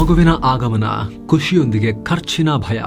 ಮಗುವಿನ ಆಗಮನ, ಖುಷಿಯೊಂದಿಗೆ ಖರ್ಚಿನ ಭಯ.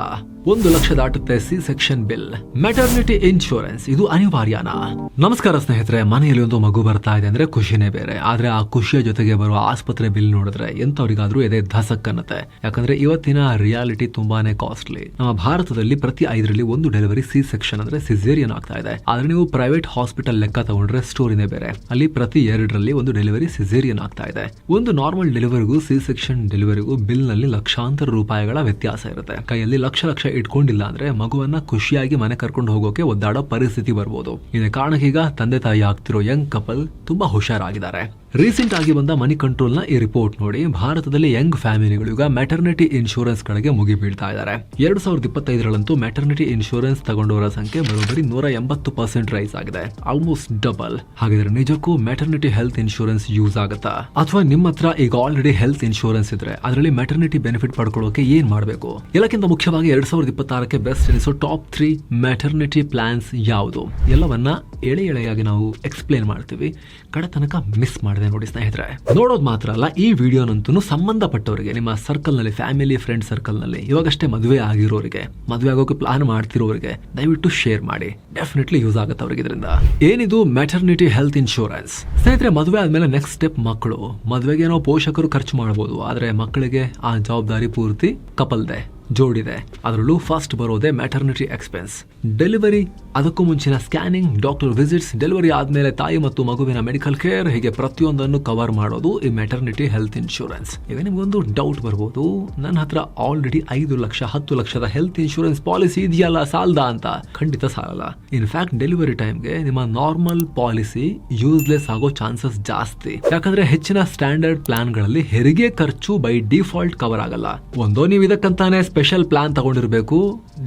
1 ಲಕ್ಷ ದಾಟುತ್ತೆ C section bill. Maternity insurance ಇದು ಅನಿವಾರ್ಯನಾ? ನಮಸ್ಕಾರ ಸ್ನೇಹಿತರೆ, ಮನೆಯಲ್ಲಿ ಒಂದು ಮಗು ಬರ್ತಾ ಇದೆ ಅಂದ್ರೆ ಖುಷಿನೇ ಬೇರೆ. ಆದ್ರೆ ಆ ಖುಷಿಯ ಜೊತೆಗೆ ಬರುವ ಆಸ್ಪತ್ರೆ ಬಿಲ್ ನೋಡಿದ್ರೆ ಎಂತವ್ರಿಗಾದ್ರೂ ಎದೆ ಧಸಕ್ ಅನ್ನತ್ತೆ. ಯಾಕಂದ್ರೆ ಇವತ್ತಿನ ರಿಯಾಲಿಟಿ ತುಂಬಾನೇ ಕಾಸ್ಟ್ಲಿ. ನಮ್ಮ ಭಾರತದಲ್ಲಿ ಪ್ರತಿ 5ರಲ್ಲಿ 1 ಡೆಲಿವರಿ ಸಿ ಸೆಕ್ಷನ್ ಅಂದ್ರೆ ಸಿಸೇರಿಯನ್ ಆಗ್ತಾ ಇದೆ. ಆದ್ರೆ ನೀವು ಪ್ರೈವೇಟ್ ಹಾಸ್ಪಿಟಲ್ ಲೆಕ್ಕ ತಗೊಂಡ್ರೆ ಸ್ಟೋರಿನೇ ಬೇರೆ. ಅಲ್ಲಿ ಪ್ರತಿ 2ರಲ್ಲಿ 1 ಡೆಲಿವರಿ ಸಿಸೇರಿಯನ್ ಆಗ್ತಾ ಇದೆ. ಒಂದು ನಾರ್ಮಲ್ ಡೆಲಿವರಿಗೂ ಸಿ ಸೆಕ್ಷನ್ ಡೆಲಿವರಿಗೂ ಬಿಲ್ ನಲ್ಲಿ ಲಕ್ಷಾಂತರ ರೂಪಾಯಿಗಳ ವ್ಯತ್ಯಾಸ ಇರುತ್ತೆ. ಕೈಯಲ್ಲಿ ಲಕ್ಷ ಇಟ್ಕೊಂಡಿಲ್ಲ ಅಂದ್ರೆ ಮಗುವನ್ನ ಖುಷಿಯಾಗಿ ಮನೆ ಕರ್ಕೊಂಡು ಹೋಗೋಕೆ ಒದ್ದಾಡೋ ಪರಿಸ್ಥಿತಿ ಬರ್ಬೋದು. ಇದೇ ಕಾರಣಕ್ಕೀಗ ತಂದೆ ತಾಯಿ ಆಗ್ತಿರೋ ಯಂಗ್ ಕಪಲ್ ತುಂಬಾ ಹುಷಾರಾಗಿದ್ದಾರೆ. ರೀಸೆಂಟ್ ಆಗಿ ಬಂದ ಮನಿ ಕಂಟ್ರೋಲ್ ನ ಈ ರಿಪೋರ್ಟ್ ನೋಡಿ, ಭಾರತದಲ್ಲಿ ಯಂಗ್ ಫ್ಯಾಮಿಲಿಗಳು ಈಗ ಮೆಟರ್ನಿಟಿ ಇನ್ಶೂರೆನ್ಸ್ ಕಡೆಗೆ ಮುಗಿ ಬೀಳ್ತಾ ಇದ್ದಾರೆ. 2025ರಲ್ಲಂತೂ ಮೆಟರ್ನಿಟಿ ಇನ್ಶೂರೆನ್ಸ್ ತಗೊಂಡವರ ಸಂಖ್ಯೆ ಬರೋಬ್ಬರಿ 180% ರೈಸ್ ಆಗಿದೆ, ಆಲ್ಮೋಸ್ಟ್ ಡಬಲ್. ಹಾಗಾದ್ರೆ ನಿಜಕ್ಕೂ ಮೆಟರ್ನಿಟಿ ಹೆಲ್ತ್ ಇನ್ಶೂರೆನ್ಸ್ ಯೂಸ್ ಆಗುತ್ತಾ? ಅಥವಾ ನಿಮ್ಮ ಹತ್ರ ಈಗ ಆಲ್ರೆಡಿ ಹೆಲ್ತ್ ಇನ್ಶೂರೆನ್ಸ್ ಇದ್ರೆ ಅದರಲ್ಲಿ ಮೆಟರ್ನಿಟಿ ಬೆನಿಫಿಟ್ ಪಡ್ಕೊಳ್ಳೋಕೆ ಏನ್ ಮಾಡಬೇಕು? ಎಲ್ಲಕ್ಕಿಂತ ಮುಖ್ಯವಾಗಿ 2026ಕ್ಕೆ ಬೆಸ್ಟ್ ಎನಿಸೋ ಟಾಪ್ 3 ಮೆಟರ್ನಿಟಿ ಪ್ಲಾನ್ಸ್ ಯಾವುದು? ಎಲ್ಲವನ್ನ ಎಳೆಯಾಗಿ ನಾವು ಎಕ್ಸ್ಪ್ಲೇನ್ ಮಾಡ್ತೀವಿ. ಕಡೆ ತನಕ ಮಿಸ್ ಮಾಡಿದೆ ನೋಡಿ ಸ್ನೇಹಿತರೆ. ನೋಡೋದು ಮಾತ್ರ ಅಲ್ಲ, ಈ ವಿಡಿಯೋನಂತೂ ಸಂಬಂಧಪಟ್ಟವರಿಗೆ, ನಿಮ್ಮ ಸರ್ಕಲ್ ನಲ್ಲಿ, ಫ್ಯಾಮಿಲಿ ಫ್ರೆಂಡ್ ಸರ್ಕಲ್ ನಲ್ಲಿ ಇವಾಗಷ್ಟೇ ಮದುವೆ ಆಗಿರೋರಿಗೆ, ಮದುವೆ ಆಗೋಕೆ ಪ್ಲಾನ್ ಮಾಡ್ತಿರೋರಿಗೆ ದಯವಿಟ್ಟು ಶೇರ್ ಮಾಡಿ. ಡೆಫಿನೆಟ್ಲಿ ಯೂಸ್ ಆಗುತ್ತೆ ಅವ್ರಿಗೆ ಇದರಿಂದ. ಏನಿದು ಮೆಟರ್ನಿಟಿ ಹೆಲ್ತ್ ಇನ್ಶೂರೆನ್ಸ್? ಸ್ನೇಹಿತರೆ, ಮದುವೆ ಆದ್ಮೇಲೆ ನೆಕ್ಸ್ಟ್ ಸ್ಟೆಪ್ ಮಕ್ಕಳು. ಮದುವೆಗೆ ಏನೋ ಪೋಷಕರು ಖರ್ಚು ಮಾಡಬಹುದು, ಆದ್ರೆ ಮಕ್ಕಳಿಗೆ ಆ ಜವಾಬ್ದಾರಿ ಪೂರ್ತಿ ಕಪಲ್ದೆ, ಜೋಡಿದೆ. ಅದರಲ್ಲೂ ಫಸ್ಟ್ ಬರೋದೇ ಮೆಟರ್ನಿಟಿ ಎಕ್ಸ್ಪೆನ್ಸ್. ಡೆಲಿವರಿ, ಅದಕ್ಕೂ ಮುಂಚಿನ ಸ್ಕ್ಯಾನಿಂಗ್, ಡಾಕ್ಟರ್ ವಿಸಿಟ್ಸ್, ಡೆಲಿವರಿ ಆದ್ಮೇಲೆ ತಾಯಿ ಮತ್ತು ಮಗುವಿನ ಮೆಡಿಕಲ್ ಕೇರ್, ಹೀಗೆ ಪ್ರತಿಯೊಂದನ್ನು ಕವರ್ ಮಾಡೋದು ಈ ಮೆಟರ್ನಿಟಿ ಹೆಲ್ತ್ ಇನ್ಶೂರೆನ್ಸ್. ಈಗ ನಿಮ್ಗೊಂದು ಡೌಟ್ ಬರ್ಬೋದು, ನನ್ನ ಹತ್ರ ಆಲ್ರೆಡಿ 5 ಲಕ್ಷ 10 ಲಕ್ಷದ ಹೆಲ್ತ್ ಇನ್ಶೂರೆನ್ಸ್ ಪಾಲಿಸಿ ಇದೆಯಲ್ಲ, ಸಾಲದ ಅಂತ. ಖಂಡಿತ ಸಾಲಲ್ಲ. ಇನ್ಫ್ಯಾಕ್ಟ್ ಡೆಲಿವರಿ ಟೈಮ್ಗೆ ನಿಮ್ಮ ನಾರ್ಮಲ್ ಪಾಲಿಸಿ ಯೂಸ್ಲೆಸ್ ಆಗೋ ಚಾನ್ಸಸ್ ಜಾಸ್ತಿ. ಯಾಕಂದ್ರೆ ಹೆಚ್ಚಿನ ಸ್ಟ್ಯಾಂಡರ್ಡ್ ಪ್ಲಾನ್ ಗಳಲ್ಲಿ ಹೆರಿಗೆ ಖರ್ಚು ಬೈ ಡಿಫಾಲ್ಟ್ ಕವರ್ ಆಗಲ್ಲ. ಒಂದೋ ನೀವು ಇದಕ್ಕಂತಾನೆ ಸ್ಪೆಷಲ್ ಪ್ಲಾನ್ ತಗೊಂಡಿರ್ಬೇಕು,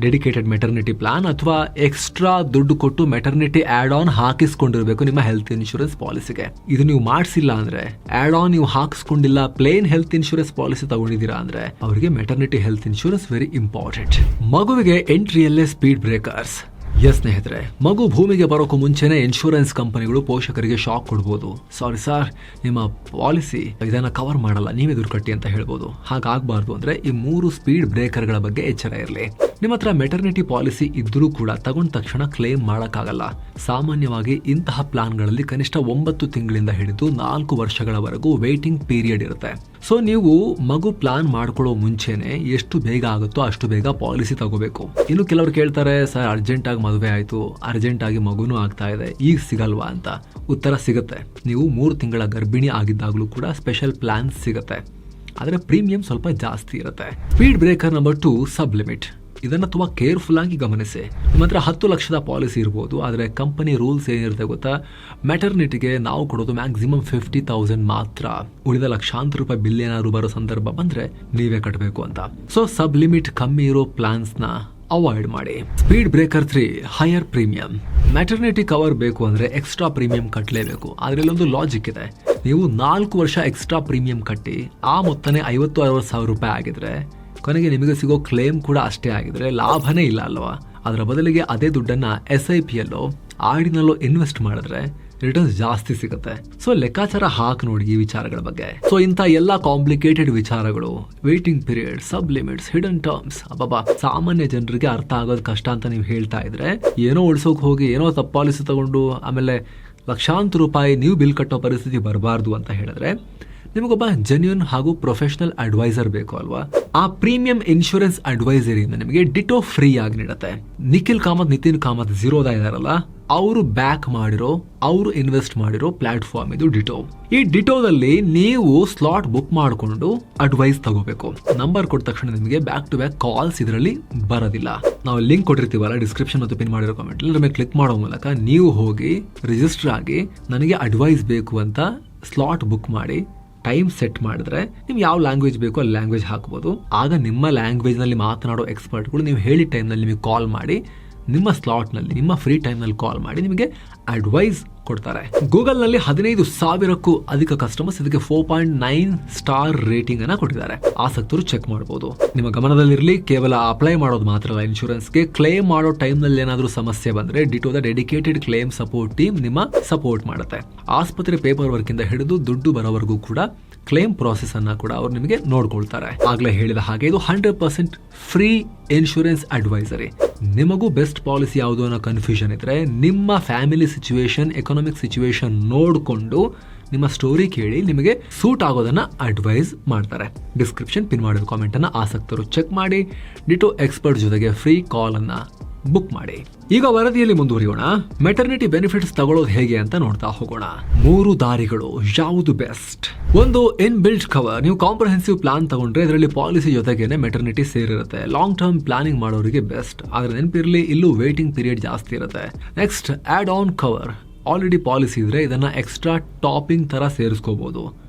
ಡೆಡಿಕೇಟೆಡ್ ಮೆಟರ್ನಿಟಿ ಪ್ಲಾನ್, ಅಥವಾ ಎಕ್ಸ್ಟ್ರಾ ದುಡ್ಡು ಕೊಟ್ಟು ಮೆಟರ್ನಿಟಿ ಆಡ್ ಆನ್ ಹಾಕಿಸ್ಕೊಂಡಿರ್ಬೇಕು ನಿಮ್ಮ ಹೆಲ್ತ್ ಇನ್ಶೂರೆನ್ಸ್ ಪಾಲಿಸಿಗೆ. ಇದು ನೀವು ಮಾಡಿಸಿಲ್ಲ ಅಂದ್ರೆ, ಆಡ್ ಆನ್ ನೀವು ಹಾಕಿಸ್ಕೊಂಡಿಲ್ಲ, ಪ್ಲೇನ್ ಹೆಲ್ತ್ ಇನ್ಶೂರೆನ್ಸ್ ಪಾಲಿಸಿ ತಗೊಂಡಿದ್ದೀರಾ ಅಂದ್ರೆ ಅವರಿಗೆ maternity health insurance very important. ಮಗುವಿಗೆ ಎಂಟ್ರಿಯಲ್ಲೇ ಸ್ಪೀಡ್ ಬ್ರೇಕರ್ಸ್. ಎಸ್ ಸ್ನೇಹಿತರೆ, ಮಗು ಭೂಮಿಗೆ ಬರೋಕ್ಕೂ ಮುಂಚೆನೆ ಇನ್ಶೂರೆನ್ಸ್ ಕಂಪನಿಗಳು ಪೋಷಕರಿಗೆ ಶಾಕ್ ಕೊಡ್ಬೋದು. ಸಾರಿ ಸರ್, ನಿಮ್ಮ ಪಾಲಿಸಿ ಇದನ್ನ ಕವರ್ ಮಾಡಲ್ಲ, ನೀವೇ ದುಡ್ಡು ಕಟ್ಟಿ ಅಂತ ಹೇಳ್ಬೋದು. ಹಾಗಾಗಬಾರ್ದು ಅಂದ್ರೆ ಈ 3 ಸ್ಪೀಡ್ ಬ್ರೇಕರ್ಗಳ ಬಗ್ಗೆ ಎಚ್ಚರ ಇರಲಿ. ನಿಮ್ಮ ಹತ್ರ ಮೆಟರ್ನಿಟಿ ಪಾಲಿಸಿ ಇದ್ರೂ ಕೂಡ ತಗೊಂಡ ತಕ್ಷಣ ಕ್ಲೇಮ್ ಮಾಡಕ್ಕಾಗಲ್ಲ. ಸಾಮಾನ್ಯವಾಗಿ ಇಂತಹ ಪ್ಲಾನ್ಗಳಲ್ಲಿ ಕನಿಷ್ಠ 9 ತಿಂಗಳಿಂದ ಹಿಡಿದು 4 ವರ್ಷಗಳವರೆಗೂ ವೇಟಿಂಗ್ ಪೀರಿಯಡ್ ಇರುತ್ತೆ. ಸೊ ನೀವು ಮಗು ಪ್ಲಾನ್ ಮಾಡ್ಕೊಳ್ಳೋ ಮುಂಚೆನೆ ಎಷ್ಟು ಬೇಗ ಆಗುತ್ತೋ ಅಷ್ಟು ಬೇಗ ಪಾಲಿಸಿ ತಗೋಬೇಕು. ಇನ್ನು ಕೆಲವರು ಕೇಳ್ತಾರೆ, ಸರ್ ಅರ್ಜೆಂಟ್ ಆಗಿ ಮದುವೆ ಆಯ್ತು, ಅರ್ಜೆಂಟ್ ಆಗಿ ಮಗುನೂ ಆಗ್ತಾ ಇದೆ, ಈಗ ಸಿಗಲ್ವಾ ಅಂತ. ಉತ್ತರ ಸಿಗುತ್ತೆ. ನೀವು 3 ತಿಂಗಳ ಗರ್ಭಿಣಿ ಆಗಿದ್ದಾಗಲೂ ಕೂಡ ಸ್ಪೆಷಲ್ ಪ್ಲಾನ್ ಸಿಗುತ್ತೆ, ಆದರೆ ಪ್ರೀಮಿಯಂ ಸ್ವಲ್ಪ ಜಾಸ್ತಿ ಇರುತ್ತೆ. ಸ್ಪೀಡ್ ಬ್ರೇಕರ್ ನಂಬರ್ 2, ಸಬ್ ಲಿಮಿಟ್. ಇದನ್ನ ತುಂಬಾ ಕೇರ್ಫುಲ್ ಆಗಿ ಗಮನಿಸಿ. ನಿಮ್ಮ ಹತ್ರ 10 ಲಕ್ಷದ ಪಾಲಿಸಿ ಇರ್ಬೋದು, ಆದರೆ ಕಂಪನಿ ರೂಲ್ಸ್ ಏನಿರುತ್ತೆ ಗೊತ್ತಾ? ಮೆಟರ್ನಿಟಿಗೆ ನಾವು ಕೊಡೋದು ಮ್ಯಾಕ್ಸಿಮಮ್ 50,000 ಮಾತ್ರ. ಉಳಿದ ಲಕ್ಷಾಂತರ ರೂಪಾಯಿ ಬಿಲ್ ಏನಾದ್ರು ಬರೋ ಸಂದರ್ಭ ಬಂದ್ರೆ ನೀವೇ ಕಟ್ಟಬೇಕು ಅಂತ. ಸೊ ಸಬ್ ಲಿಮಿಟ್ ಕಮ್ಮಿ ಇರೋ ಪ್ಲಾನ್ಸ್ ನ ಅವಾಯ್ಡ್ ಮಾಡಿ. Speed breaker 3, higher premium. Maternity cover ಬೇಕು ಅಂದ್ರೆ ಎಕ್ಸ್ಟ್ರಾ ಪ್ರೀಮಿಯಂ ಕಟ್ಟಲೇಬೇಕು. ಆದ್ರೆ ಒಂದು ಲಾಜಿಕ್ ಇದೆ. ನೀವು 4 ವರ್ಷ ಎಕ್ಸ್ಟ್ರಾ ಪ್ರೀಮಿಯಂ ಕಟ್ಟಿ ಆ ಮೊತ್ತನೇ 50-60 ಸಾವಿರ ರೂಪಾಯಿ ಆಗಿದ್ರೆ, ಕೊನೆಗೆ ನಿಮಗೆ ಸಿಗೋ ಕ್ಲೇಮ್ ಕೂಡ ಅಷ್ಟೇ ಆಗಿದ್ರೆ ಲಾಭನೇ ಇಲ್ಲ ಅಲ್ವಾ? ಅದರ ಬದಲಿಗೆ ಅದೇ ದುಡ್ಡನ್ನ SIP ಯಲ್ಲೋ ಆರ್ಡಿನಲ್ಲೋ ಇನ್ವೆಸ್ಟ್ ಮಾಡಿದ್ರೆ ರಿಟರ್ನ್ಸ್ ಜಾಸ್ತಿ ಸಿಗುತ್ತೆ. ಸೊ ಲೆಕ್ಕಾಚಾರ ಹಾಕಿ ನೋಡಿ ಈ ವಿಚಾರಗಳ ಬಗ್ಗೆ. ಸೊ ಇಂಥ ಎಲ್ಲಾ ಕಾಂಪ್ಲಿಕೇಟೆಡ್ ವಿಚಾರಗಳು, ವೇಟಿಂಗ್ ಪೀರಿಯಡ್, ಸಬ್ ಲಿಮಿಟ್ಸ್, ಹಿಡನ್ ಟರ್ಮ್ಸ್, ಅಬ್ಬಾ ಸಾಮಾನ್ಯ ಜನರಿಗೆ ಅರ್ಥ ಆಗೋದು ಕಷ್ಟ ಅಂತ ನೀವು ಹೇಳ್ತಾ ಇದ್ರೆ, ಏನೋ ಉಳಿಸೋಕೆ ಹೋಗಿ ಏನೋ ತಪ್ಪು ಪಾಲಿಸಿ ತಗೊಂಡು ಆಮೇಲೆ ಲಕ್ಷಾಂತರ ರೂಪಾಯಿ ನೀವು ಬಿಲ್ ಕಟ್ಟೋ ಪರಿಸ್ಥಿತಿ ಬರಬಾರ್ದು ಅಂತ ಹೇಳಿದ್ರೆ ನಿಮಗೊಬ್ಬ ಜೆನ್ಯೂನ್ ಹಾಗೂ ಪ್ರೊಫೆಷನಲ್ ಅಡ್ವೈಸರ್ ಬೇಕು ಅಲ್ವಾ? ಆ ಪ್ರೀಮಿಯಂ ಇನ್ಶೂರೆನ್ಸ್ ಅಡ್ವೈಸರಿಯಿಂದ ನಿಮಗೆ ಡಿಟೋ ಫ್ರೀ ಆಗಿ ನೀಡುತ್ತೆ. ನಿಖಿಲ್ ಕಾಮತ್, ನಿತಿನ್ ಕಾಮತ್ ಝೀರೋದಾ ಇದಾರಲ್ಲ, ಅವರು ಬ್ಯಾಕ್ ಮಾಡಿರೋ, ಅವರು ಇನ್ವೆಸ್ಟ್ ಮಾಡಿರೋ ಪ್ಲಾಟ್ಫಾರ್ಮ್ ಇದು ಡಿಟೋ. ಈ ಡಿಟೋದಲ್ಲಿ ನೀವು ಸ್ಲಾಟ್ ಬುಕ್ ಮಾಡಿಕೊಂಡು ಅಡ್ವೈಸ್ ತಗೋಬೇಕು. ನಂಬರ್ ಕೊಟ್ಟ ತಕ್ಷಣ ನಿಮಗೆ ಬ್ಯಾಕ್ ಟು ಬ್ಯಾಕ್ ಕಾಲ್ಸ್ ಇದರಲ್ಲಿ ಬರೋದಿಲ್ಲ. ನಾವು ಲಿಂಕ್ ಕೊಟ್ಟಿರ್ತೀವಲ್ಲ ಡಿಸ್ಕ್ರಿಪ್ಷನ್ ಮತ್ತು ಪಿನ್ ಮಾಡಿರೋ ಕಾಮೆಂಟ್ ಅಲ್ಲಿ, ನಮಗೆ ಕ್ಲಿಕ್ ಮಾಡೋ ಮೂಲಕ ನೀವು ಹೋಗಿ ರಿಜಿಸ್ಟರ್ ಆಗಿ ನನಗೆ ಅಡ್ವೈಸ್ ಬೇಕು ಅಂತ ಸ್ಲಾಟ್ ಬುಕ್ ಮಾಡಿ ಟೈಮ್ ಸೆಟ್ ಮಾಡಿದ್ರೆ ನಿಮ್ಗೆ ಯಾವ ಲ್ಯಾಂಗ್ವೇಜ್ ಬೇಕೋ ಅಲ್ಲಿ ಲ್ಯಾಂಗ್ವೇಜ್ ಹಾಕ್ಬೋದು. ಆಗ ನಿಮ್ಮ ಲ್ಯಾಂಗ್ವೇಜ್ ನಲ್ಲಿ ಮಾತನಾಡೋ ಎಕ್ಸ್ಪರ್ಟ್ಗಳು ನೀವು ಹೇಳಿ ಟೈಮ್ನಲ್ಲಿ ನಿಮಗೆ ಕಾಲ್ ಮಾಡಿ, ನಿಮ್ಮ ಸ್ಲಾಟ್ನಲ್ಲಿ ನಿಮ್ಮ ಫ್ರೀ ಟೈಮ್ನಲ್ಲಿ ಕಾಲ್ ಮಾಡಿ ನಿಮಗೆ ಅಡ್ವೈಸ್ ಕೊಡ್ತಾರೆ. ಗೂಗಲ್ನಲ್ಲಿ 15,000ಕ್ಕೂ ಅಧಿಕ ಕಸ್ಟಮರ್ಸ್ ಇದಕ್ಕೆ 4.9 ಸ್ಟಾರ್ ರೇಟಿಂಗ್ ಅನ್ನ ಕೊಟ್ಟಿದ್ದಾರೆ. ಆಸಕ್ತರು ಚೆಕ್ ಮಾಡಬಹುದು. ನಿಮ್ಮ ಗಮನದಲ್ಲಿರಲಿ, ಕೇವಲ ಅಪ್ಲೈ ಮಾಡೋದು ಮಾತ್ರ ಅಲ್ಲ, ಇನ್ಶೂರೆನ್ಸ್ಗೆ ಕ್ಲೇಮ್ ಮಾಡೋ ಟೈಮ್ನಲ್ಲಿ ಏನಾದರೂ ಸಮಸ್ಯೆ ಬಂದ್ರೆ ಡಿಟೋದ ಡೆಡಿಕೇಟೆಡ್ ಕ್ಲೇಮ್ ಸಪೋರ್ಟ್ ಟೀಮ್ ನಿಮ್ಮ ಸಪೋರ್ಟ್ ಮಾಡುತ್ತೆ. ಆಸ್ಪತ್ರೆ ಪೇಪರ್ ವರ್ಕ್ ಇಂದ ಹಿಡಿದು ದುಡ್ಡು ಬರೋವರೆಗೂ ಕೂಡ ಕ್ಲೇಮ್ ಪ್ರಾಸೆಸ್ ಅನ್ನ ಕೂಡ ಅವ್ರು ನಿಮಗೆ ನೋಡ್ಕೊಳ್ತಾರೆ. ಆಗ್ಲೇ ಹೇಳಿದ ಹಾಗೆ ಇದು 100% ಫ್ರೀ ಇನ್ಶೂರೆನ್ಸ್ ಅಡ್ವೈಸರಿ. ನಿಮಗೂ ಬೆಸ್ಟ್ ಪಾಲಿಸಿ ಯಾವುದು ಅನ್ನೋ ಕನ್ಫ್ಯೂಷನ್ ಇದ್ರೆ ನಿಮ್ಮ ಫ್ಯಾಮಿಲಿ ಸಿಚುವೇಶನ್, ಎಕನಾಮಿಕ್ ಸಿಚುವೇಶನ್ ನೋಡಿಕೊಂಡು ನಿಮ್ಮ ಸ್ಟೋರಿ ಕೇಳಿ ನಿಮಗೆ ಸೂಟ್ ಆಗೋದನ್ನ ಅಡ್ವೈಸ್ ಮಾಡ್ತಾರೆ. ಡಿಸ್ಕ್ರಿಪ್ಷನ್ ಪಿನ್ ಮಾಡಿದ ಕಾಮೆಂಟ್ ಅನ್ನ ಆಸಕ್ತರು ಚೆಕ್ ಮಾಡಿ ಡಿಟೋ ಎಕ್ಸ್ಪರ್ಟ್ ಜೊತೆಗೆ ಫ್ರೀ ಕಾಲ್ ಅನ್ನ ಬುಕ್ ಮಾಡಿ. ಈಗ ವರದಿಯಲ್ಲಿ ಮುಂದುವರಿಯೋಣ. ಮೆಟರ್ನಿಟಿ ಬೆನಿಫಿಟ್ಸ್ ತಗೊಳ್ಳೋದು ಹೇಗೆ ಅಂತ ನೋಡ್ತಾ ಹೋಗೋಣ. 3 ದಾರಿಗಳು, ಯಾವುದು ಬೆಸ್ಟ್? ಒಂದು, ಇನ್ ಬಿಲ್ಟ್ ಕವರ್. ನೀವು ಕಾಂಪ್ರಹೆನ್ಸಿವ್ ಪ್ಲಾನ್ ತಗೊಂಡ್ರೆ ಇದರಲ್ಲಿ ಪಾಲಿಸಿ ಜೊತೆಗೇನೆ ಮೆಟರ್ನಿಟಿ ಸೇರಿರುತ್ತೆ. ಲಾಂಗ್ ಟರ್ಮ್ ಪ್ಲಾನಿಂಗ್ ಮಾಡೋರಿಗೆ ಬೆಸ್ಟ್. ಆದ್ರೆ ನೆನಪಿರಲಿ, ಇಲ್ಲೂ ವೇಟಿಂಗ್ ಪೀರಿಯಡ್ ಜಾಸ್ತಿ ಇರುತ್ತೆ. Next, add on cover. Already policy ಇದ್ರೆ ಇದನ್ನ ಎಕ್ಸ್ಟ್ರಾ ಟಾಪಿಂಗ್ ತರ ಸೇರಿಸ್ಕೋಬಹುದು.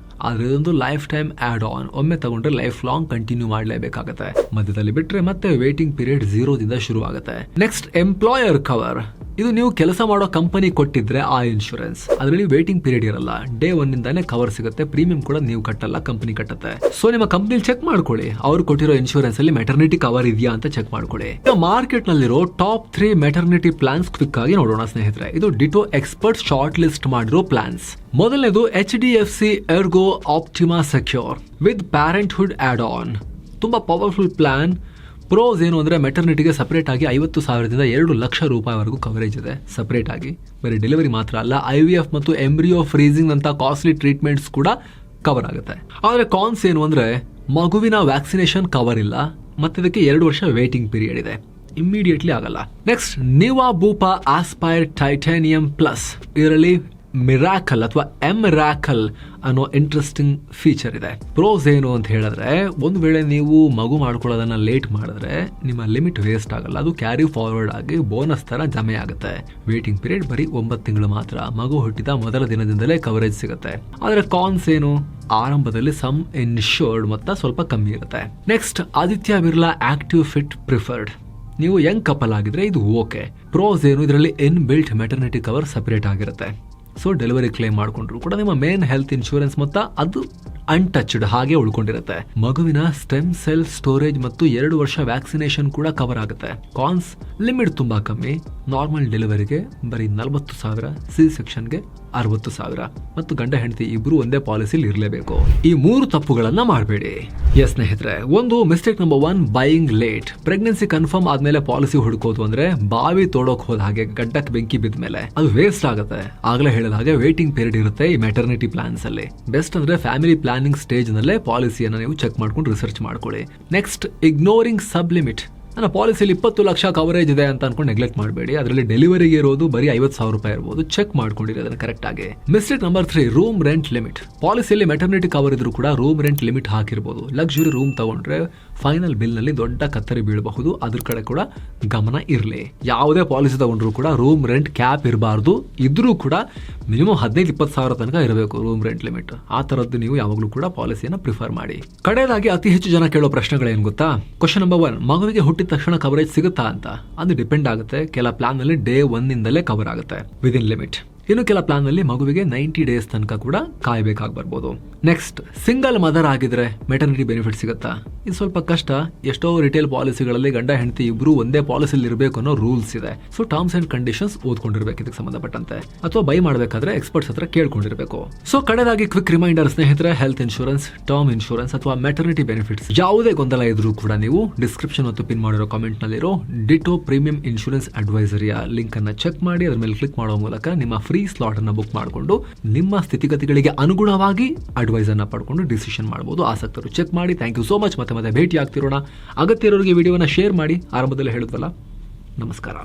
ಆದ್ರೆ ಇದೊಂದು ಲೈಫ್ ಟೈಮ್ ಆಡ್ ಆನ್. ಒಮ್ಮೆ ತಗೊಂಡ್ರೆ ಲೈಫ್ ಲಾಂಗ್ ಕಂಟಿನ್ಯೂ ಮಾಡಲೇಬೇಕಾಗುತ್ತೆ. ಮಧ್ಯದಲ್ಲಿ ಬಿಟ್ರೆ ಮತ್ತೆ ವೇಟಿಂಗ್ ಪೀರಿಯಡ್ 0 ದಿಂದ ಶುರು ಆಗುತ್ತೆ. Next, employer cover. ಇದು ನೀವು ಕೆಲಸ ಮಾಡೋ ಕಂಪನಿ ಕೊಟ್ಟಿದ್ರೆ ಆ ಇನ್ಶೂರೆನ್ಸ್. ಅದರಲ್ಲಿ ವೇಟಿಂಗ್ ಪೀರಿಯಡ್ ಇರಲ್ಲ. ಡೇ 1 ನಿಂದಾನೇ ಕವರ್ ಸಿಗುತ್ತೆ. ಪ್ರೀಮಿಯಂ ಕೂಡ ನೀವು ಕಟ್ಟಲ್ಲ, ಕಂಪನಿ ಕಟ್ಟುತ್ತೆ. ಸೊ ನಿಮ್ಮ ಕಂಪನಿ ಚೆಕ್ ಮಾಡ್ಕೊಳ್ಳಿ, ಅವ್ರು ಕೊಟ್ಟಿರೋ ಇನ್ಶೂರೆನ್ಸ್ ಅಲ್ಲಿ ಮೆಟರ್ನಿಟಿ ಕವರ್ ಇದೆಯಾ ಅಂತ ಚೆಕ್ ಮಾಡ್ಕೊಳ್ಳಿ. ಮಾರ್ಕೆಟ್ ನಲ್ಲಿರೋ ಟಾಪ್ 3 ಮೆಟರ್ನಿಟಿ ಪ್ಲಾನ್ಸ್ ಕ್ವಿಕ್ ಆಗಿ ನೋಡೋಣ ಸ್ನೇಹಿತರೆ. ಇದು ಡಿಟೋ ಎಕ್ಸ್ಪರ್ಟ್ ಶಾರ್ಟ್ ಲಿಸ್ಟ್ ಮಾಡಿರೋ ಪ್ಲಾನ್ಸ್. ಮೊದಲನೇದು HDFC Ergo Optima secure with parenthood add on. ತುಂಬಾ ಪವರ್ಫುಲ್ ಪ್ಲಾನ್. ಪ್ರೋಸ್ ಏನು ಅಂದ್ರೆ ಮೆಟರ್ನಿಟಿಗೆ ಸಪರೇಟ್ ಆಗಿ 50,000ದಿಂದ 2 ಲಕ್ಷ ರೂಪಾಯಿವರೆಗೂ ಕವರೇಜ್ ಇದೆ ಸಪರೇಟ್ ಆಗಿ. ಬರೀ ಡೆಲಿವರಿ ಮಾತ್ರ ಅಲ್ಲ, IVF ಮತ್ತು ಎಂಬ್ರಿಯೋ ಫ್ರೀಸಿಂಗ್ ಅಂತ ಕಾಸ್ಟ್ಲಿ ಟ್ರೀಟ್ಮೆಂಟ್ಸ್ ಕೂಡ ಕವರ್ ಆಗುತ್ತೆ. ಆದ್ರೆ ಕಾನ್ಸ್ ಏನು ಅಂದ್ರೆ ಮಗುವಿನ ವ್ಯಾಕ್ಸಿನೇಷನ್ ಕವರ್ ಇಲ್ಲ, ಮತ್ತೆ ಇದಕ್ಕೆ 2 ವರ್ಷ ವೇಟಿಂಗ್ ಪೀರಿಯಡ್ ಇದೆ. ಇಮ್ಮಿಡಿಯೇಟ್ಲಿ ಆಗಲ್ಲ. Next, Niva Bupa aspire titanium plus. ಇದರಲ್ಲಿ ಮಿರಾಕಲ್ ಅಥವಾ ಎಮ್ರಾಕಲ್ ಅನ್ನೋ ಇಂಟ್ರೆಸ್ಟಿಂಗ್ ಫೀಚರ್ ಇದೆ. ಪ್ರೋಸ್ ಏನು ಅಂತ ಹೇಳಿದ್ರೆ, ಒಂದು ವೇಳೆ ನೀವು ಮಗು ಮಾಡ್ಕೊಳ್ಳೋದನ್ನ ಲೇಟ್ ಮಾಡಿದ್ರೆ ನಿಮ್ಮ ಲಿಮಿಟ್ ವೇಸ್ಟ್ ಆಗಲ್ಲ, ಅದು ಕ್ಯಾರಿ ಫಾರ್ವರ್ಡ್ ಆಗಿ ಬೋನಸ್ ತರ ಜಮೆ ಆಗುತ್ತೆ. ವೇಟಿಂಗ್ ಪೀರಿಯಡ್ ಬರೀ 9 ತಿಂಗಳು ಮಾತ್ರ. ಮಗು ಹುಟ್ಟಿದ ಮೊದಲ ದಿನದಿಂದಲೇ ಕವರೇಜ್ ಸಿಗುತ್ತೆ. ಆದ್ರೆ ಕಾನ್ಸ್ ಏನು? ಆರಂಭದಲ್ಲಿ ಸಮ್ ಇನ್ಶೂರ್ಡ್ ಮೊತ್ತ ಸ್ವಲ್ಪ ಕಮ್ಮಿ ಇರುತ್ತೆ. Next, Aditya Birla active fit preferred. ನೀವು ಯಂಗ್ ಕಪಲ್ ಆಗಿದ್ರೆ ಇದು ಓಕೆ. ಪ್ರೋಸ್ ಏನು? ಇದರಲ್ಲಿ in built maternity cover separate ಆಗಿರುತ್ತೆ. ಸೊ ಡೆಲಿವರಿ ಕ್ಲೇಮ್ ಮಾಡ್ಕೊಂಡ್ರು ಕೂಡ ನಿಮ್ಮ ಮೇನ್ ಹೆಲ್ತ್ ಇನ್ಶೂರೆನ್ಸ್ ಮೊತ್ತ ಅದು ಅನ್ಟಚ್ಡ್ ಹಾಗೆ ಉಳ್ಕೊಂಡಿರುತ್ತೆ. ಮಗುವಿನ ಸ್ಟೆಮ್ ಸೆಲ್ ಸ್ಟೋರೇಜ್ ಮತ್ತು 2 ವರ್ಷ ವ್ಯಾಕ್ಸಿನೇಷನ್ ಕೂಡ ಕವರ್ ಆಗುತ್ತೆ. ಕಾನ್ಸ್, ಲಿಮಿಟ್ ತುಂಬಾ ಕಮ್ಮಿ. ನಾರ್ಮಲ್ ಡೆಲಿವರಿಗೆ ಬರೀ 40,000, ಸಿ ಸೆಕ್ಷನ್ಗೆ 60,000 ಮತ್ತು ಗಂಡ ಹೆಂಡತಿ ಇಬ್ರು ಒಂದೇ ಪಾಲಿಸಿಲಿ ಇರಲೇಬೇಕು. ಈ 3 ತಪ್ಪುಗಳನ್ನ ಮಾಡಬೇಡಿ. ಎಸ್ ಸ್ನೇಹಿತರೆ, ಒಂದು mistake number 1, buying late. Pregnancy confirm ಆದ್ಮೇಲೆ ಪಾಲಿಸಿ ಹುಡುಕೋದು ಅಂದ್ರೆ ಬಾವಿ ತೋಡೋಕ್ ಹೋದ ಹಾಗೆ, ಗಡ್ಡಕ್ಕೆ ಬೆಂಕಿ ಬಿದ್ದ ಮೇಲೆ ಅದು ವೇಸ್ಟ್ ಆಗುತ್ತೆ. ಆಗ್ಲೇ ಹೇಳಿದ ಹಾಗೆ ವೇಟಿಂಗ್ ಪೀರಿಯಡ್ ಇರುತ್ತೆ ಈ ಮೆಟರ್ನಿಟಿ ಪ್ಲಾನ್ಸ್ ಅಲ್ಲಿ. ಬೆಸ್ಟ್ ಅಂದ್ರೆ ಫ್ಯಾಮಿಲಿ ಪ್ಲಾನಿಂಗ್ ಸ್ಟೇಜ್ ನಲ್ಲೇ ಪಾಲಿಸಿಯನ್ನ ನೀವು ಚೆಕ್ ಮಾಡ್ಕೊಂಡು ರಿಸರ್ಚ್ ಮಾಡ್ಕೊಳ್ಳಿ. ನೆಕ್ಸ್ಟ್, ಇಗ್ನೋರಿಂಗ್ ಸಬ್ ಲಿಮಿಟ್. ನನ್ನ ಪಾಲಿಸಿಯಲ್ಲಿ 20 ಲಕ್ಷ ಕವರೇಜ್ ಇದೆ ಅಂತ ಅನ್ಕೊಂಡು ನೆಗ್ಲೆಕ್ಟ್ ಮಾಡಬೇಡಿ. ಅದರಲ್ಲಿ ಡೆಲಿವರಿಗೆ ಇರೋದು ಬರೀ 50,000 ರೂಪಾಯಿ ಇರಬಹುದು. ಚೆಕ್ ಮಾಡ್ಕೊಂಡಿರಿ ಅದನ್ನ ಕರೆಕ್ಟ್ ಆಗಿ. Mistake number 3, room rent limit. ಪಾಲಿಸಿಯಲ್ಲಿ ಮೆಟರ್ನಿಟಿ ಕವರ್ ಇದ್ರೂ ಕೂಡ ರೂಮ್ ರೆಂಟ್ ಲಿಮಿಟ್ ಹಾಕಿರಬಹುದು. ಲಕ್ಸುರಿ ರೂಮ್ ತಗೊಂಡ್ರೆ ಫೈನಲ್ ಬಿಲ್ ನಲ್ಲಿ ದೊಡ್ಡ ಕತ್ತರಿ ಬೀಳಬಹುದು. ಅದ್ರ ಕಡೆ ಕೂಡ ಗಮನ ಇರಲಿ. ಯಾವುದೇ ಪಾಲಿಸಿ ತಗೊಂಡ್ರು ಕೂಡ ರೂಮ್ ರೆಂಟ್ ಕ್ಯಾಪ್ ಇರಬಾರ್ದು. ಇದ್ರೂ ಕೂಡ ಮಿನಿಮಮ್ 15-20,000 ತನಕ ಇರಬೇಕು ರೂಮ್ ರೆಂಟ್ ಲಿಮಿಟ್. ಆ ತರದ್ದು ನೀವು ಯಾವಾಗಲೂ ಕೂಡ ಪಾಲಿಸಿಯನ್ನ ಪ್ರಿಫರ್ ಮಾಡಿ. ಕಡೆಯದಾಗಿ ಅತಿ ಹೆಚ್ಚು ಜನ ಕೇಳೋ ಪ್ರಶ್ನೆಗಳೇನು ಗೊತ್ತಾ? ಕ್ವಶನ್ ನಂಬರ್ 1, ಮಗುವಿಗೆ ಹುಟ್ಟಿದ ತಕ್ಷಣ ಕವರೇಜ್ ಸಿಗುತ್ತಾ ಅಂತ. ಅದು ಡಿಪೆಂಡ್ ಆಗುತ್ತೆ. ಕೆಲ ಪ್ಲಾನ್ ನಲ್ಲಿ ಡೇ 1 ನಿಂದಲೇ ಕವರ್ ಆಗುತ್ತೆ ವಿದಿನ್ ಲಿಮಿಟ್. ಇನ್ನು ಕೆಲ ಪ್ಲಾನ್ ನಲ್ಲಿ ಮಗುವಿಗೆ 90 ಡೇಸ್ ತನಕ ಕೂಡ ಕಾಯಬೇಕಾಗಿ ಬರ್ಬೋದು. ನೆಕ್ಸ್ಟ್, ಸಿಂಗಲ್ ಮದರ್ ಆಗಿದ್ರೆ ಮೆಟರ್ನಿಟಿ ಬೆನಿಫಿಟ್ ಸಿಗುತ್ತಾ? ಇದು ಸ್ವಲ್ಪ ಕಷ್ಟ. ಎಷ್ಟೋ ರಿಟೇಲ್ ಪಾಲಿಸಿಗಳಲ್ಲಿ ಗಂಡ ಹೆಂಡತಿ ಇಬ್ರು ಒಂದೇ ಪಾಲಿಸಿಲಿ ಇರಬೇಕು ಅನ್ನೋ ರೂಲ್ಸ್ ಇದೆ. ಸೊ ಟರ್ಮ್ಸ್ ಅಂಡ್ ಕಂಡೀಷನ್ಸ್ ಓದ್ಕೊಂಡಿರ್ಬೇಕು ಇದಕ್ಕೆ ಸಂಬಂಧಪಟ್ಟಂತೆ, ಅಥವಾ ಬೈ ಮಾಡಬೇಕಾದ್ರೆ ಎಕ್ಸ್ಪರ್ಟ್ಸ್ ಹತ್ರ ಕೇಳ್ಕೊಂಡಿರ್ಬೇಕು. ಸೊ ಕಡೆದಾಗಿ ಕ್ವಿಕ್ ರಿಮೈಂಡರ್ ಸ್ನೇಹಿತರೆ, ಹೆಲ್ತ್ ಇನ್ಶೂರೆನ್ಸ್, ಟರ್ಮ್ ಇನ್ಶೂರೆನ್ಸ್ ಅಥವಾ ಮೆಟರ್ನಿಟಿ ಬೆನಿಫಿಟ್ಸ್ ಯಾವುದೇ ಗೊಂದಲ ಇದ್ರೂ ಕೂಡ ನೀವು ಡಿಸ್ಕ್ರಿಪ್ಷನ್ ಮತ್ತು ಪಿನ್ ಮಾಡಿರೋ ಕಾಮೆಂಟ್ ನಲ್ಲಿರೋ ಡಿಟೋ ಪ್ರೀಮಿಯಂ ಇನ್ಶೂರೆನ್ಸ್ ಅಡ್ವೈಸರಿಯ ಲಿಂಕ್ ಅನ್ನ ಚೆಕ್ ಮಾಡಿ ಅದರ ಮೇಲೆ ಕ್ಲಿಕ್ ಮಾಡೋ ಮೂಲಕ ನಿಮ್ಮ ಫ್ರೀ ಸ್ಲಾಟ್ ಅನ್ನ ಬುಕ್ ಮಾಡಿಕೊಂಡು ನಿಮ್ಮ ಸ್ಥಿತಿಗತಿಗಳಿಗೆ ಅನುಗುಣವಾಗಿ ಅಡ್ವೈಸ್ ಅನ್ನ ಪಡ್ಕೊಂಡು ಡಿಸಿಷನ್ ಮಾಡಬಹುದು. ಆಸಕ್ತರು ಚೆಕ್ ಮಾಡಿ. Thank you so much. ಮತ್ತೆ ಭೇಟಿ ಆಗ್ತಿರೋಣ. ಅಗತ್ಯ ಇರೋರಿಗೆ ವಿಡಿಯೋನ ಶೇರ್ ಮಾಡಿ. ಆರಂಭದಲ್ಲಿ ಹೇಳಿದ್ವಲ್ಲ, ನಮಸ್ಕಾರ.